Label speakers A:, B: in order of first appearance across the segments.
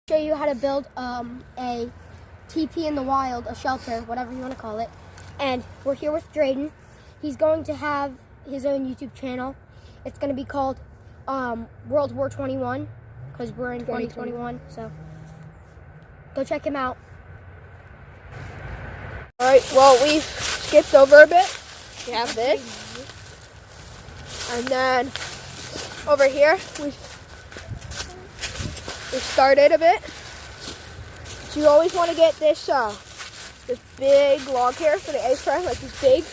A: Show you how to build a TP in the wild, a shelter, whatever you want to call it. And we're here with Drayden. He's going to have his own YouTube channel. It's going to be called World War 21 because we're in 2021. So go check him out.
B: All right. Well, we've skipped over a bit. We have this, and then over here we started a bit. So you always want to get this this big log here for the A-frame, like these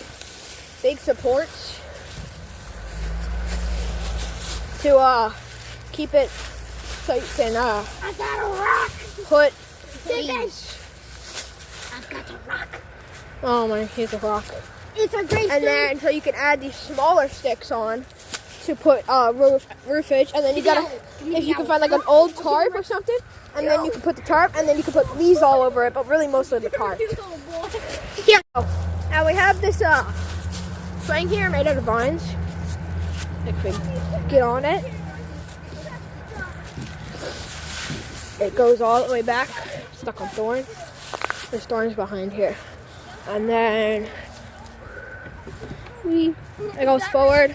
B: big supports to keep it so you can
A: I got a rock.
B: put
A: these. I've got a rock.
B: Oh my, here's a rock.
A: It's a great
B: And then so you can add these smaller sticks on to put roofage, and then you gotta, if you can find like an old tarp or something, and then you can put the tarp, and then you can put leaves all over it, but really mostly the tarp. Here. Now we have this swing here made out of vines. If we get on it, it goes all the way back, stuck on thorns. There's thorns behind here, and then it goes forward.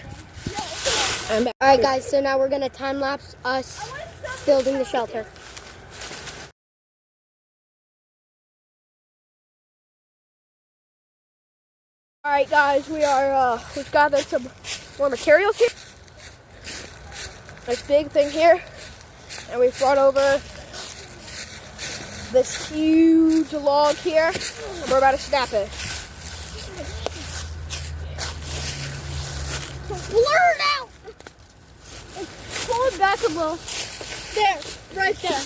B: And back.
A: All right, guys. So now we're gonna time lapse us building the shelter.
B: All right, guys, we've gathered some more materials here. This big thing here, and we've brought over this huge log here, and we're about to snap it.
A: Blur it out. Pull it back a little. There, right there.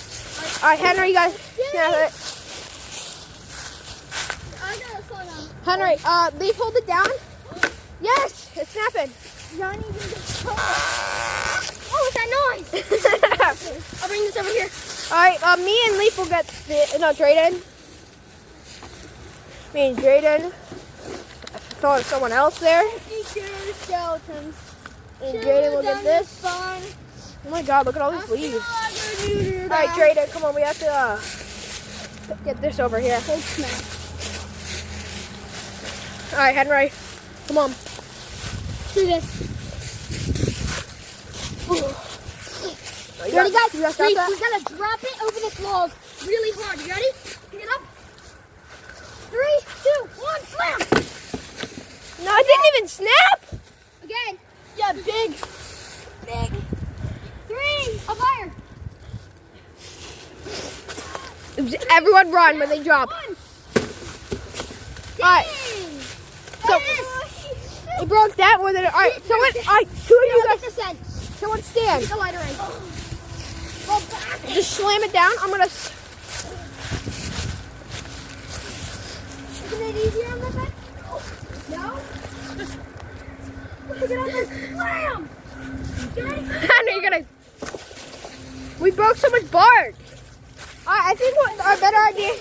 B: All right, Henry, you guys snap it.
A: I got a phone on.
B: Henry, Leaf, hold it down. Yes, it's snapping.
A: Johnny, you get oh, what's that noise? I'll bring this over here.
B: All right, me and Leaf will get Drayden. Me and Drayden. I thought of someone else there.
A: Skeletons.
B: And Drayden will get this.
A: Fun.
B: Oh my God, look at all these leaves. All right, Drayden, come on, we have to get this over here.
A: Hold snap.
B: All right, Henry, come on.
A: Do this.
B: You
A: Ready, guys?
B: You got
A: Wait,
B: that?
A: we're gonna drop it over this log really hard. You ready? Get up. 3, 2, 1, slam!
B: No, it didn't even snap.
A: Again. Yeah, big. 3, a fire.
B: Everyone run when they drop.
A: 1.
B: All right. So we broke that more than. All right. Someone. All right. 2 of you guys.
A: This end.
B: Someone stand.
A: Get the lighter in. Go back.
B: Just slam it down. I'm gonna.
A: Isn't it easier on this end? No? Look at all this slam!
B: Henry, you're gonna. We broke so much bark. I think what our better idea.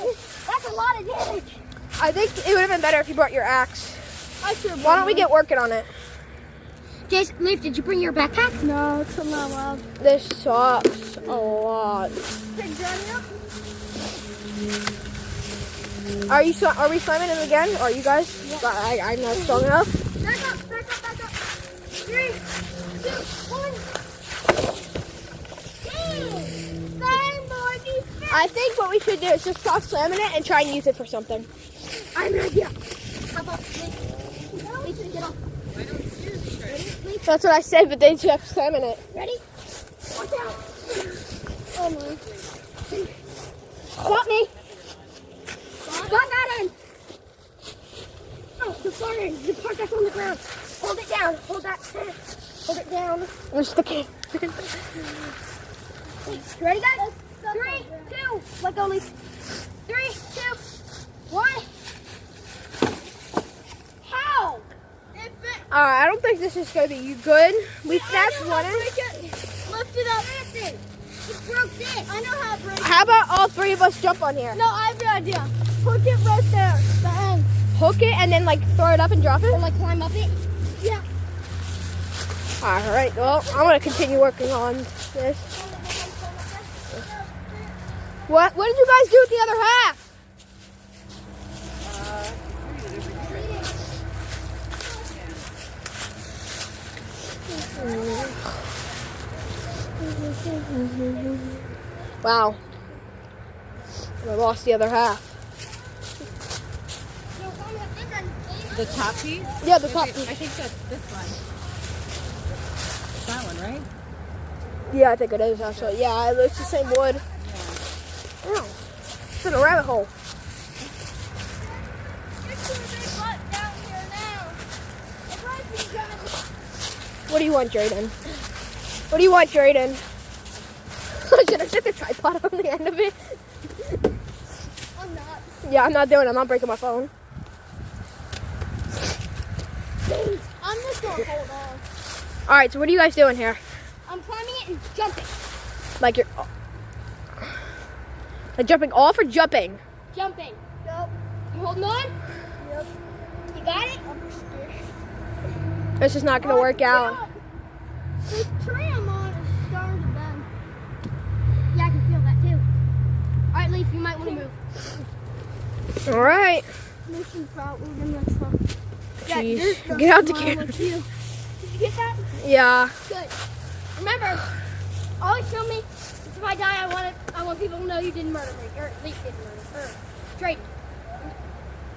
A: That's a lot of damage.
B: I think it would have been better if you brought your axe.
A: I should have.
B: Why don't we get working on it?
A: Jason, Leaf, did you bring your backpack? No, it's not allowed.
B: This sucks a lot.
A: Hey, Johnny, up.
B: Are we slamming it again? Or are you guys? Yeah. I'm not strong enough.
A: Back up. 3, 2, 1.
B: I think what we should do is just stop slamming it and try and use it for something.
A: I have an idea. How about Leaf, get off. Ready?
B: That's what I said, but they kept slamming it.
A: Ready? Watch out. Oh my. Got me. Got that in. Oh, the far end. The part that's on the ground. Hold it down. Hold that. Hold it down.
B: Where's the kid?
A: Ready, guys? 3, 2. Let go, Leaf. 3, 2, 1. How?
B: I don't think this is going to be good. We snapped one.
A: Lift it up. It broke this. I know how to break it.
B: How about all 3 of us jump on here?
A: No, I have an idea. Hook it right there. The end.
B: Hook it and then like throw it up and drop it?
A: Or like climb up it. Yeah.
B: Alright, well, I'm going to continue working on this. What did you guys do with the other half? Wow. I lost the other half.
C: The top piece?
B: Yeah, the top
C: I
B: piece.
C: think that's this one. That one, right?
B: Yeah, I think it is actually. Yeah, it's the same wood. Ow. It's in a rabbit hole. What do you want, Drayden? What do you want, Drayden? Should I stick the tripod on the end of it?
A: I'm not.
B: Yeah, I'm not doing it. I'm not breaking my phone.
A: I'm just gonna hold on.
B: All right, so what are you guys doing here?
A: I'm climbing it and jumping.
B: Like you're like jumping off or jumping?
A: Jumping. Nope. You holding on? Yep. You got it?
B: This is not gonna work out.
A: The tree I'm on is starting to bend. Yeah, I can feel that too. All right, Leaf, you might want to move.
B: All right.
A: Mission problem. That's fun.
B: Jeez. Get out the camera.
A: Did you get that?
B: Yeah.
A: Good. Remember, always show me if I die. I want people to know you didn't murder me, or Leaf didn't murder me, or Drayden.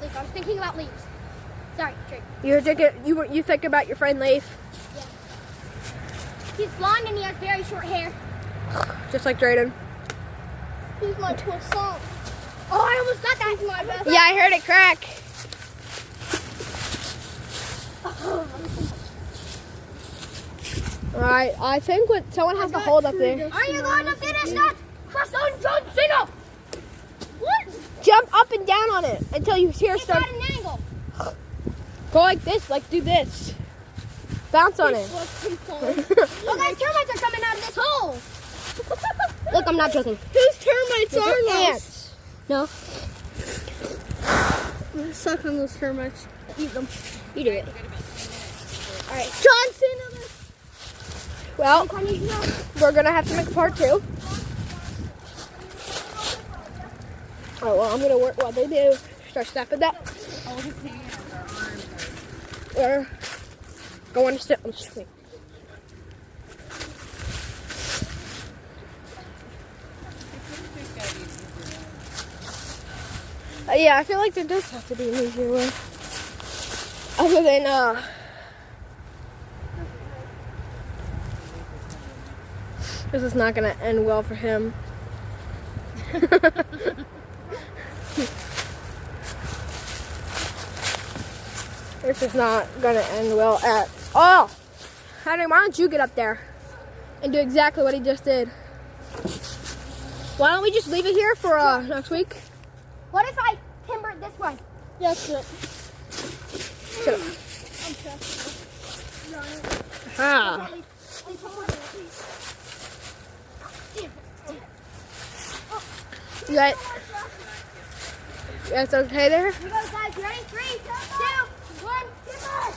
A: Leaf, I was thinking about Leaves. Sorry, Drayden.
B: You think about your friend Leif,
A: Yeah. He's blonde and he has very short hair.
B: just like Drayden.
A: He's my croissant. Oh, I almost got that. He's my best.
B: Yeah, I heard it crack. All right, I think someone has to hold up there.
A: Are you going to finish that? Croissant John Cena. What?
B: Jump up and down on it until you hear
A: It's
B: start.
A: at an angle.
B: Go like this, like do this. Bounce on it.
A: Oh, guys, termites are coming out of this hole. Look, I'm not joking.
B: Whose termites
A: Those are
B: those?
A: ants. No.
B: Suck on those termites.
A: Eat them. You do it. All right.
B: John Cena. Well,
A: I need to know.
B: we're gonna have to make a part 2. Oh well, I'm gonna work what they do. Start stepping that.
C: All his hands or arms
B: Or go on a step. I'm just wait. Yeah, I feel like there does have to be an easier way. Other than this is not gonna end well for him. This is not gonna end well at all. Henry, why don't you get up there and do exactly what he just did? Why don't we just leave it here for next week?
A: What if I timber it this way?
B: Yes, sir. Shut up. Ah. You guys okay there?
A: Here we go, guys. Ready? 3, 2, 1, timber!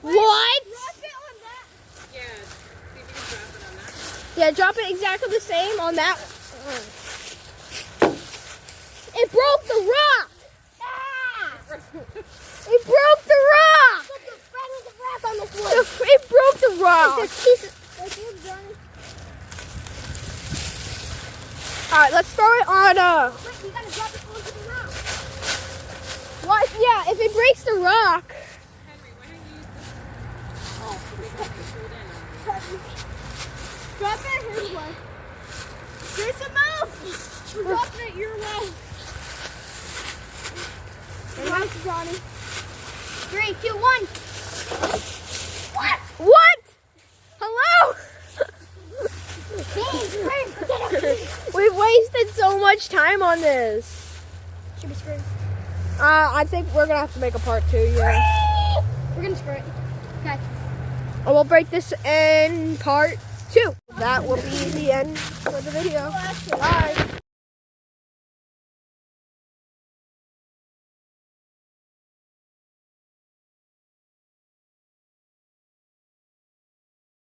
B: What?
A: Drop it on that.
C: Yeah, see if you can drop it on that.
B: Yeah, drop it exactly the same on that. It broke the rock!
A: Ah!
B: It broke the rock!
A: Look, the thread of the rock on this wood.
B: It broke the rock! Alright, let's throw it on
A: Wait, you gotta drop it onto the rock.
B: what? Yeah, if it breaks the rock.
C: Henry, why don't you use this? Oh, because it's pulled in.
A: Drop it his way. Jason, move! We're dropping it your way. Right, Johnny. 3, 2, 1. What?
B: What? Hello? We've wasted so much time on this.
A: Should we screw it?
B: I think we're gonna have to make a part 2, yeah.
A: We're gonna screw it. Okay.
B: And we'll break this in part 2. That will be the end for the video. Bye.